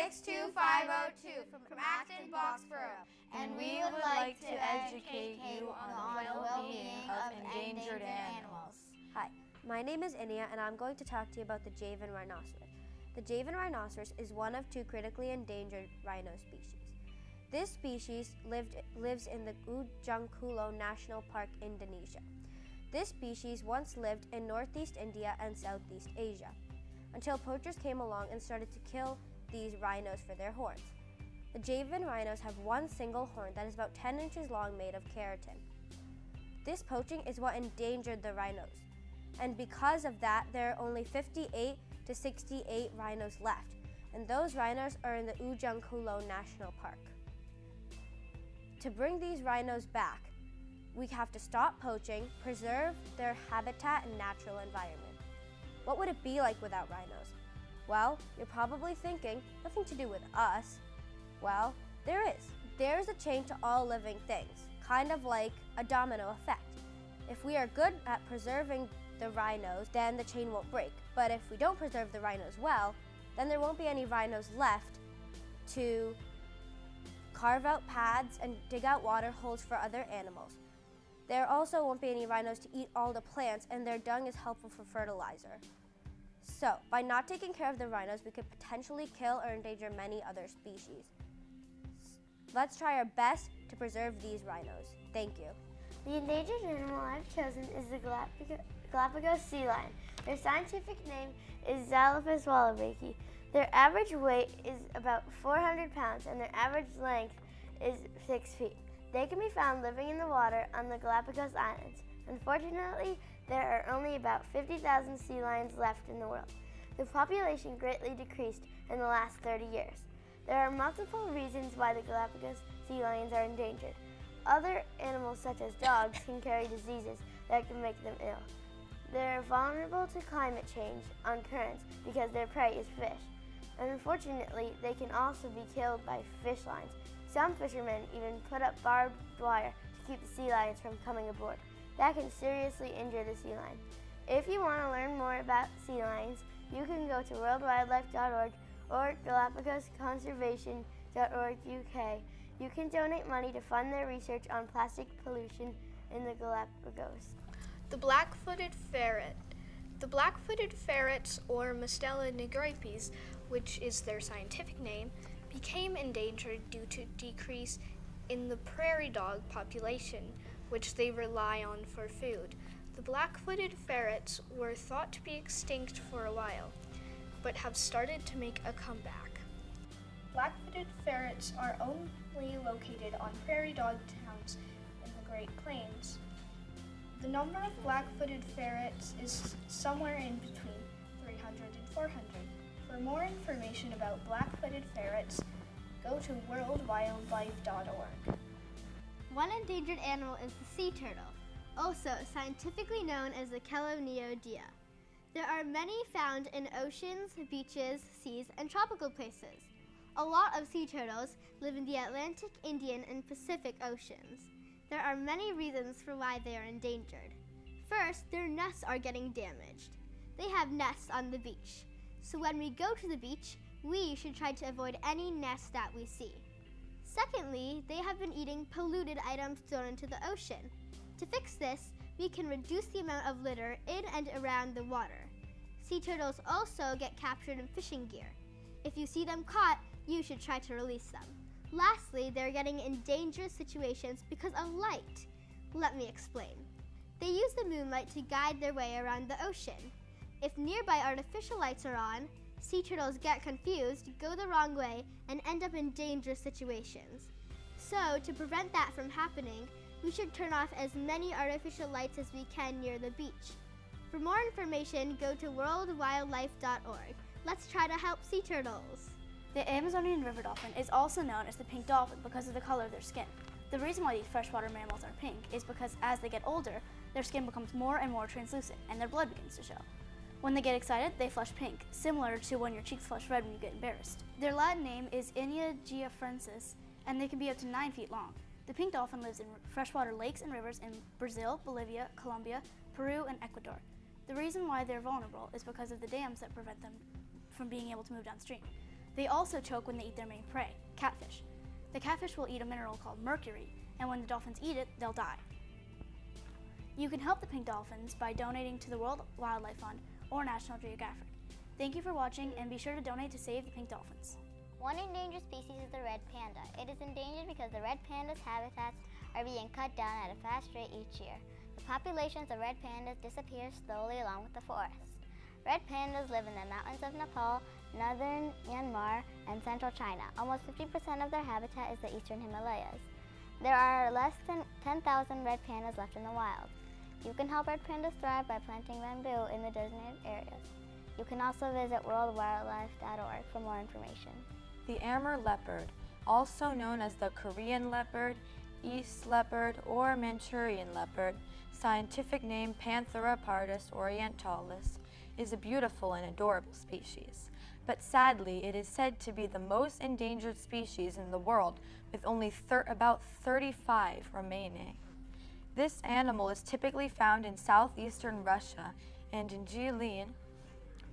62502 from Acton, Boxborough, and we would like to educate you on the well-being of endangered animals. Hi, my name is Inia, and I'm going to talk to you about the Javan rhinoceros. The Javan rhinoceros is one of two critically endangered rhino species. This species lives in the Ujung Kulon National Park, Indonesia. This species once lived in northeast India and southeast Asia, until poachers came along and started to kill these rhinos for their horns. The Javan rhinos have one single horn that is about 10 inches long, made of keratin. This poaching is what endangered the rhinos, and because of that, there are only 58 to 68 rhinos left, and those rhinos are in the Ujung Kulon National Park. To bring these rhinos back, we have to stop poaching, preserve their habitat and natural environment. What would it be like without rhinos? Well, you're probably thinking, nothing to do with us. Well, there is. There is a chain to all living things, kind of like a domino effect. If we are good at preserving the rhinos, then the chain won't break. But if we don't preserve the rhinos well, then there won't be any rhinos left to carve out paths and dig out water holes for other animals. There also won't be any rhinos to eat all the plants, and their dung is helpful for fertilizer. So, by not taking care of the rhinos, we could potentially kill or endanger many other species. Let's try our best to preserve these rhinos. Thank you. The endangered animal I've chosen is the Galapagos sea lion. Their scientific name is Xalophus wallabaki. Their average weight is about 400 pounds and their average length is 6 feet. They can be found living in the water on the Galapagos Islands. Unfortunately, there are only about 50,000 sea lions left in the world. The population greatly decreased in the last 30 years. There are multiple reasons why the Galapagos sea lions are endangered. Other animals such as dogs can carry diseases that can make them ill. They are vulnerable to climate change on currents because their prey is fish. And unfortunately, they can also be killed by fish lines. Some fishermen even put up barbed wire to keep the sea lions from coming aboard. That can seriously injure the sea lion. If you want to learn more about sea lions, you can go to worldwildlife.org or galapagosconservation.org UK. You can donate money to fund their research on plastic pollution in the Galapagos. The black-footed ferret. The black-footed ferrets, or Mustela nigripes, which is their scientific name, became endangered due to decrease in the prairie dog population, which they rely on for food. The black-footed ferrets were thought to be extinct for a while, but have started to make a comeback. Black-footed ferrets are only located on prairie dog towns in the Great Plains. The number of black-footed ferrets is somewhere in between 300 and 400. For more information about black-footed ferrets, go to worldwildlife.org. One endangered animal is the sea turtle, also scientifically known as the Cheloneodea. There are many found in oceans, beaches, seas, and tropical places. A lot of sea turtles live in the Atlantic, Indian, and Pacific Oceans. There are many reasons for why they are endangered. First, their nests are getting damaged. They have nests on the beach. So when we go to the beach, we should try to avoid any nests that we see. Secondly, they have been eating polluted items thrown into the ocean. To fix this, we can reduce the amount of litter in and around the water. Sea turtles also get captured in fishing gear. If you see them caught, you should try to release them. Lastly, they're getting in dangerous situations because of light. Let me explain. They use the moonlight to guide their way around the ocean. If nearby artificial lights are on, sea turtles get confused, go the wrong way, and end up in dangerous situations. So, to prevent that from happening, we should turn off as many artificial lights as we can near the beach. For more information, go to worldwildlife.org. Let's try to help sea turtles. The Amazonian river dolphin is also known as the pink dolphin because of the color of their skin. The reason why these freshwater mammals are pink is because as they get older, their skin becomes more and more translucent and their blood begins to show. When they get excited, they flush pink, similar to when your cheeks flush red when you get embarrassed. Their Latin name is Inia geoffrensis, and they can be up to 9 feet long. The pink dolphin lives in freshwater lakes and rivers in Brazil, Bolivia, Colombia, Peru, and Ecuador. The reason why they're vulnerable is because of the dams that prevent them from being able to move downstream. They also choke when they eat their main prey, catfish. The catfish will eat a mineral called mercury, and when the dolphins eat it, they'll die. You can help the pink dolphins by donating to the World Wildlife Fund or National Geographic. Thank you for watching, and be sure to donate to save the pink dolphins. One endangered species is the red panda. It is endangered because the red panda's habitats are being cut down at a fast rate each year. The populations of red pandas disappear slowly along with the forest. Red pandas live in the mountains of Nepal, northern Myanmar, and central China. Almost 50% of their habitat is the eastern Himalayas. There are less than 10,000 red pandas left in the wild. You can help red pandas thrive by planting bamboo in the designated areas. You can also visit worldwildlife.org for more information. The Amur leopard, also known as the Korean leopard, East leopard, or Manchurian leopard, scientific name Panthera pardus orientalis, is a beautiful and adorable species. But sadly, it is said to be the most endangered species in the world, with only about 35 remaining. This animal is typically found in southeastern Russia and in Jilin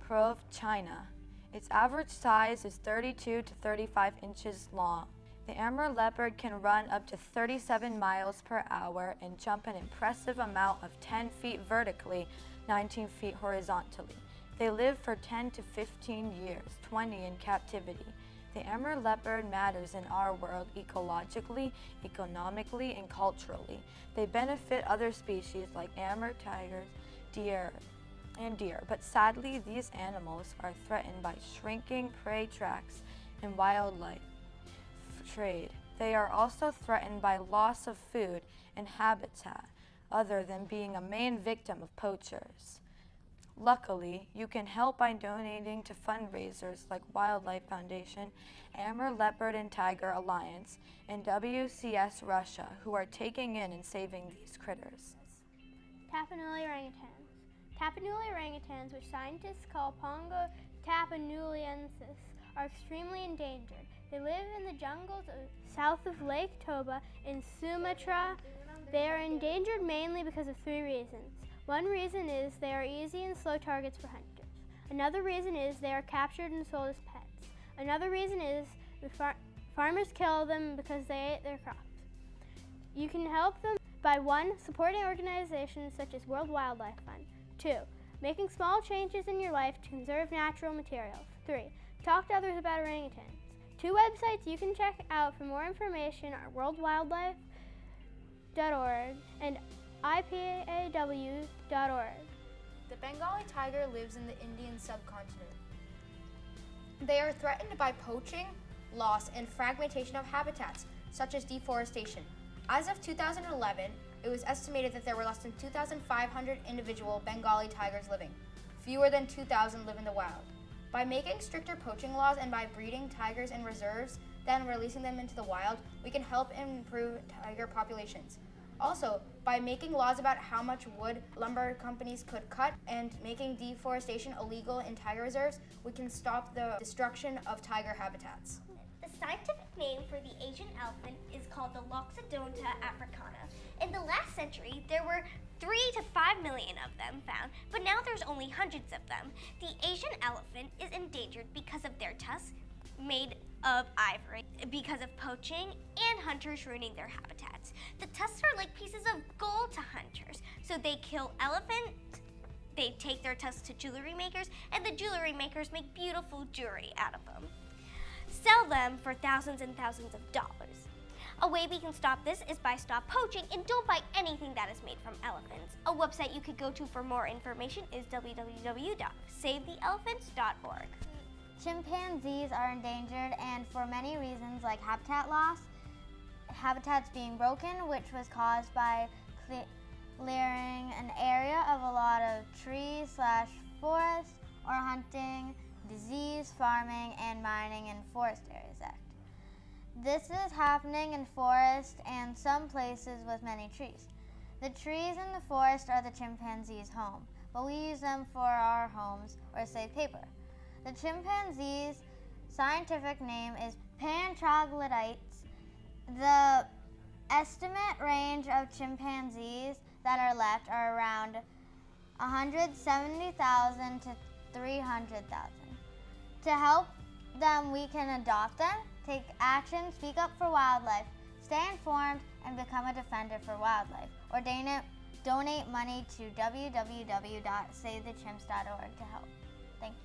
Province, China. Its average size is 32 to 35 inches long. The Amur leopard can run up to 37 miles per hour and jump an impressive amount of 10 feet vertically, 19 feet horizontally. They live for 10 to 15 years, 20 in captivity. The Amur leopard matters in our world ecologically, economically, and culturally. They benefit other species like Amur tigers, deer, but sadly these animals are threatened by shrinking prey tracks and wildlife trade. They are also threatened by loss of food and habitat, other than being a main victim of poachers. Luckily, you can help by donating to fundraisers like Wildlife Foundation, Amur Leopard and Tiger Alliance, and WCS Russia, who are taking in and saving these critters. Tapanuli orangutans. Tapanuli orangutans, which scientists call Pongo tapanuliensis, are extremely endangered. They live in the jungles south of Lake Toba in Sumatra. They are endangered mainly because of 3 reasons. One reason is they are easy and slow targets for hunters. Another reason is they are captured and sold as pets. Another reason is the farmers kill them because they ate their crops. You can help them by 1. Supporting organizations such as World Wildlife Fund. 2. Making small changes in your life to conserve natural materials. 3. Talk to others about orangutans. 2 websites you can check out for more information are worldwildlife.org and IPAW.org. The Bengali tiger lives in the Indian subcontinent. They are threatened by poaching, loss, and fragmentation of habitats, such as deforestation. As of 2011, it was estimated that there were less than 2,500 individual Bengali tigers living. Fewer than 2,000 live in the wild. By making stricter poaching laws and by breeding tigers in reserves, then releasing them into the wild, we can help improve tiger populations. Also, by making laws about how much wood lumber companies could cut and making deforestation illegal in tiger reserves, we can stop the destruction of tiger habitats. The scientific name for the Asian elephant is called the Loxodonta africana. In the last century, there were 3 to 5 million of them found, but now there's only hundreds of them. The Asian elephant is endangered because of their tusks made of ivory, because of poaching and hunters ruining their habitats. The tusks are like pieces of gold to hunters, so they kill elephants, they take their tusks to jewelry makers, and the jewelry makers make beautiful jewelry out of them. Sell them for thousands and thousands of dollars. A way we can stop this is by stop poaching and don't buy anything that is made from elephants. A website you could go to for more information is www.savetheelephants.org. Chimpanzees are endangered, and for many reasons like habitat loss, habitats being broken, which was caused by clearing an area of a lot of trees/forest, or hunting, disease, farming, and mining in Forest Areas Act. This is happening in forests and some places with many trees. The trees in the forest are the chimpanzees' home, but we use them for our homes or save paper. The chimpanzee's scientific name is Pan troglodytes. The estimate range of chimpanzees that are left are around 170,000 to 300,000. To help them, we can adopt them, take action, speak up for wildlife, stay informed, and become a defender for wildlife. Or donate money to www.savethechimps.org to help. Thank you.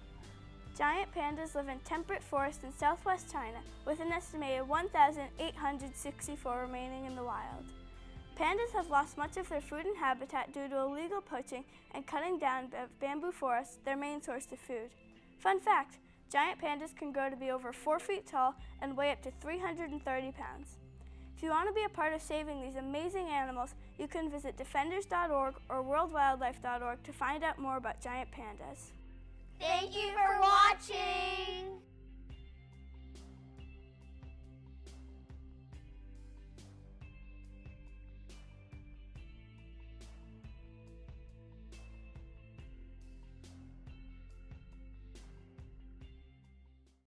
Giant pandas live in temperate forests in southwest China, with an estimated 1,864 remaining in the wild. Pandas have lost much of their food and habitat due to illegal poaching and cutting down of bamboo forests, their main source of food. Fun fact, giant pandas can grow to be over 4 feet tall and weigh up to 330 pounds. If you want to be a part of saving these amazing animals, you can visit defenders.org or worldwildlife.org to find out more about giant pandas. Thank you for watching!